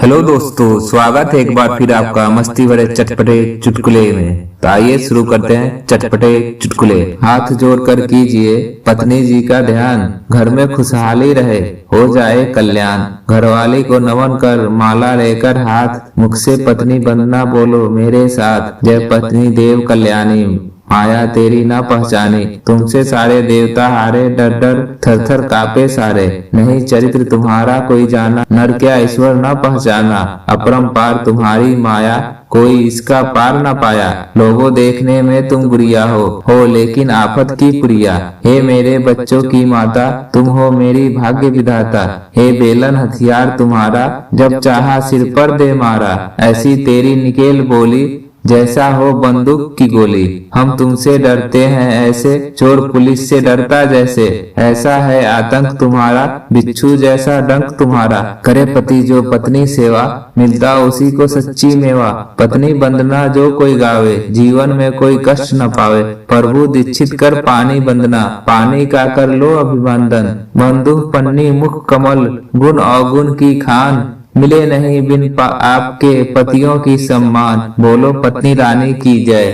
Hello दोस्तों, स्वागत है एक बार फिर आपका मस्ती भरे चटपटे चुटकुले में। तो आइए शुरू करते हैं चटपटे चुटकुले। हाथ जोड़कर कीजिए पत्नी जी का ध्यान, घर में खुशहाली रहे, हो जाए कल्याण। घरवाली को नमन कर माला लेकर हाथ, मुख से पत्नी वंदना बोलो मेरे साथ। जय पत्नी देव कल्याणी, माया तेरी ना पहचानी। तुमसे सारे देवता हारे, डर डर थर थर कापे सारे। नहीं चरित्र तुम्हारा कोई जाना, नर क्या ईश्वर न पहचाना। अपरंपार तुम्हारी माया, कोई इसका पार न पाया। लोगों देखने में तुम गुड़िया हो लेकिन आफत की प्रिया। हे मेरे बच्चों की माता, तुम हो मेरी भाग्य विधाता। हे बेलन हथियार तुम्हारा, जब चाहा सिर पर दे मारा। ऐसी तेरी निकेल बोली, जैसा हो बंदूक की गोली। हम तुमसे डरते हैं ऐसे, चोर पुलिस से डरता जैसे। ऐसा है आतंक तुम्हारा, बिच्छू जैसा डंक तुम्हारा। करे पति जो पत्नी सेवा, मिलता उसी को सच्ची मेवा। पत्नी वंदना जो कोई गावे, जीवन में कोई कष्ट न पावे। प्रभु दीक्षित कर पानी वंदना, पानी का कर लो अभिवंदन। बंदूक पन्नी मुख कमल, गुण अवगुण की खान। मिले नहीं बिन आपके पतियों की सम्मान। बोलो पत्नी रानी की जय।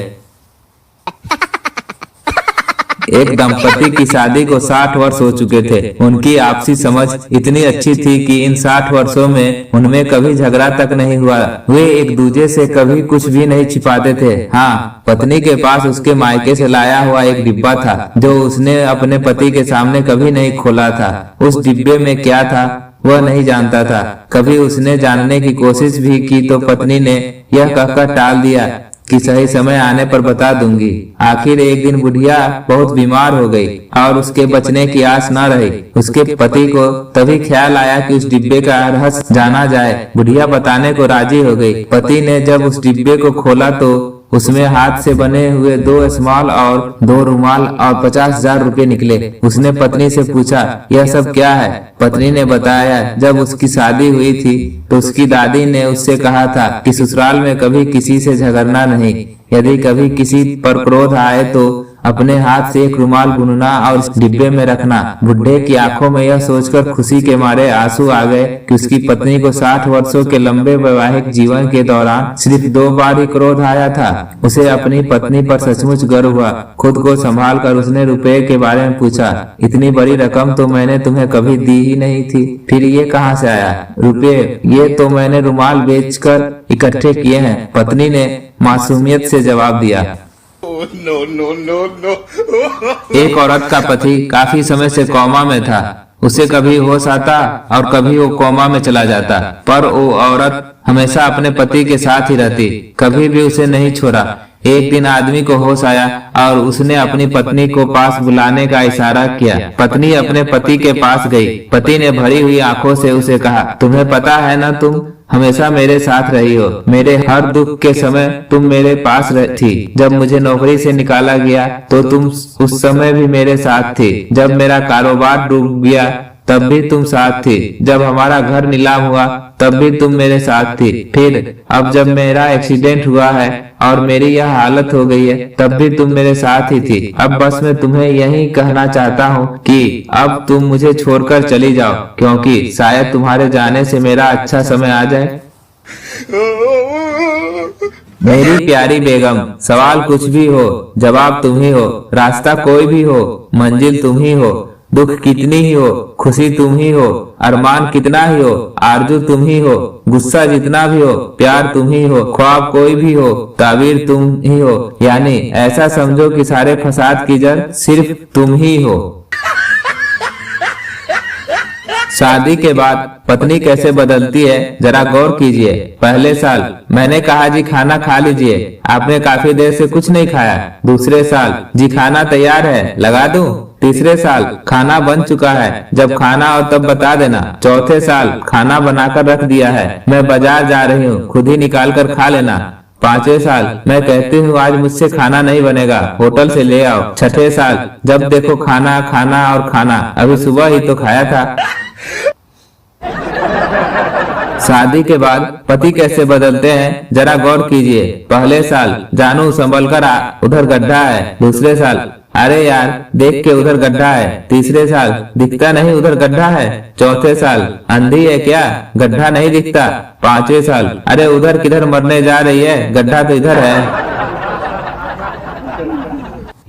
एक दंपति की शादी को 60 वर्ष हो चुके थे। उनकी आपसी समझ इतनी अच्छी थी कि इन 60 वर्षों में उनमें कभी झगड़ा तक नहीं हुआ। वे एक दूसरे से कभी कुछ भी नहीं छिपाते थे। हाँ, पत्नी के पास उसके मायके से लाया हुआ एक डिब्बा था जो उसने अपने पति के सामने कभी नहीं खोला था। उस डिब्बे में क्या था वह नहीं जानता था। कभी उसने जानने की कोशिश भी की तो पत्नी ने यह कहकर टाल दिया कि सही समय आने पर बता दूंगी। आखिर एक दिन बुढ़िया बहुत बीमार हो गई और उसके बचने की आस न रही। उसके पति को तभी ख्याल आया कि उस डिब्बे का रहस्य जाना जाए। बुढ़िया बताने को राजी हो गई। पति ने जब उस डिब्बे को खोला तो उसमें हाथ से बने हुए 2 स्मॉल और 2 रुमाल और 50,000 रुपए निकले। उसने पत्नी से पूछा, यह सब क्या है? पत्नी ने बताया, जब उसकी शादी हुई थी तो उसकी दादी ने उससे कहा था कि ससुराल में कभी किसी से झगड़ना नहीं। यदि कभी किसी पर क्रोध आए तो अपने हाथ से एक रुमाल बुनना और इस डिब्बे में रखना। बुढ़े की आंखों में यह सोचकर खुशी के मारे आंसू आ गए कि उसकी पत्नी को 60 वर्षों के लंबे वैवाहिक जीवन के दौरान सिर्फ 2 बार ही क्रोध आया था। उसे अपनी पत्नी पर सचमुच गर्व हुआ। खुद को संभाल कर उसने रुपए के बारे में पूछा, इतनी बड़ी रकम तो मैंने तुम्हें कभी दी ही नहीं थी, फिर ये कहाँ से आया? रुपए ये तो मैंने रुमाल बेचकर इकट्ठे किए हैं, पत्नी ने मासूमियत से जवाब दिया। एक औरत का पति काफी समय से कोमा में था। उसे कभी होश आता और कभी वो कोमा में चला जाता, पर वो औरत हमेशा अपने पति के साथ ही रहती, कभी भी उसे नहीं छोड़ा। एक दिन आदमी को होश आया और उसने अपनी पत्नी को पास बुलाने का इशारा किया। पत्नी अपने पति के पास गई। पति ने भरी हुई आंखों से उसे कहा, तुम्हें पता है ना, तुम हमेशा मेरे साथ रही हो। मेरे हर दुख के समय तुम मेरे पास थी। जब मुझे नौकरी से निकाला गया तो तुम उस समय भी मेरे साथ थी। जब मेरा कारोबार डूब गया तब भी तुम साथ थी। जब हमारा घर नीलाम हुआ तब भी तुम मेरे साथ थी। फिर अब जब मेरा एक्सीडेंट हुआ है और मेरी यह हालत हो गई है तब भी तुम मेरे साथ ही थी। अब बस मैं तुम्हें यही कहना चाहता हूँ कि अब तुम मुझे छोड़कर चली जाओ, क्योंकि शायद तुम्हारे जाने से मेरा अच्छा समय आ जाए। मेरी प्यारी बेगम, सवाल कुछ भी हो जवाब तुम ही हो। रास्ता कोई भी हो मंजिल तुम ही हो। दुख कितनी ही हो खुशी तुम ही हो। अरमान कितना ही हो आरजू तुम ही हो। गुस्सा जितना भी हो प्यार तुम ही हो। ख्वाब कोई भी हो ताबीर तुम ही हो। यानी ऐसा समझो कि सारे फसाद की जड़ सिर्फ तुम ही हो। शादी के बाद पत्नी कैसे बदलती है जरा गौर कीजिए। पहले साल मैंने कहा जी खाना खा लीजिए, आपने काफी देर से कुछ नहीं खाया। दूसरे साल जी खाना तैयार है, लगा दूं? तीसरे साल खाना बन चुका है, जब खाना और तब बता देना। चौथे साल खाना बनाकर रख दिया है, मैं बाजार जा रही हूँ, खुद ही निकाल कर खा लेना। 5वें साल मैं कहती हूँ आज मुझसे खाना नहीं बनेगा, होटल से ले आओ। 6ठे साल जब देखो खाना खाना और खाना, अभी सुबह ही तो खाया था। शादी के बाद पति कैसे बदलते हैं जरा गौर कीजिए। पहले साल जानू संभल कर उधर गड्ढा है। दूसरे साल अरे यार देख के उधर गड्ढा है। तीसरे साल, दिखता नहीं उधर गड्ढा है। चौथे साल, अंधी है क्या, गड्ढा नहीं दिखता। पांचवें साल, अरे उधर किधर मरने जा रही है, गड्ढा तो इधर है।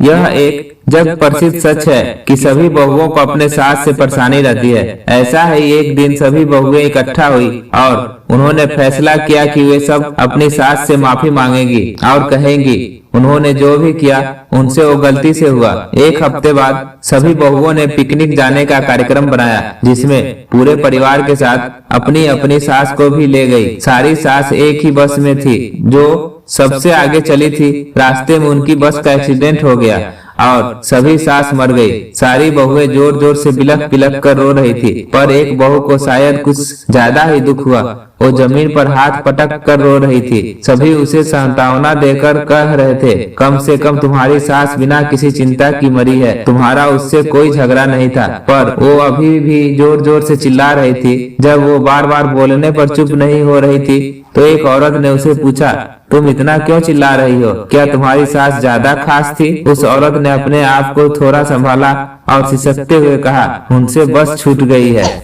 यह एक जग प्रसिद्ध सच है कि सभी बहुओं को अपने सास से परेशानी रहती है। ऐसा ही एक दिन सभी बहुएं इकट्ठा हुई और उन्होंने फैसला किया कि वे सब अपनी सास से माफी मांगेंगी और कहेंगी उन्होंने जो भी किया उनसे वो गलती से हुआ। एक हफ्ते बाद सभी बहुओं ने पिकनिक जाने का कार्यक्रम बनाया, जिसमें पूरे परिवार के साथ अपनी अपनी सास को भी ले गई। सारी सास एक ही बस में थी जो सबसे आगे चली थी। रास्ते में उनकी बस का एक्सीडेंट हो गया और सभी सास मर गई। सारी बहुएं जोर जोर से बिलख बिलख कर रो रही थी, पर एक बहू को शायद कुछ ज्यादा ही दुख हुआ। वो जमीन पर हाथ पटक कर रो रही थी। सभी उसे सांत्वना देकर कह रहे थे, कम से कम तुम्हारी सास बिना किसी चिंता की मरी है, तुम्हारा उससे कोई झगड़ा नहीं था। पर वो अभी भी जोर जोर से चिल्ला रही थी। जब वो बार बार बोलने पर चुप नहीं हो रही थी तो एक औरत ने उसे पूछा, तुम इतना क्यों चिल्ला रही हो, क्या तुम्हारी सास ज्यादा खास थी? उस औरत ने अपने आप को थोड़ा संभाला और सिसकते हुए कहा, उनसे बस छूट गई है।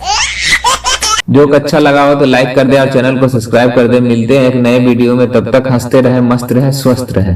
जो अच्छा लगा हो तो लाइक कर दे और चैनल को सब्सक्राइब कर दे। मिलते हैं एक नए वीडियो में, तब तक हंसते रहे, मस्त रहे, स्वस्थ रहे।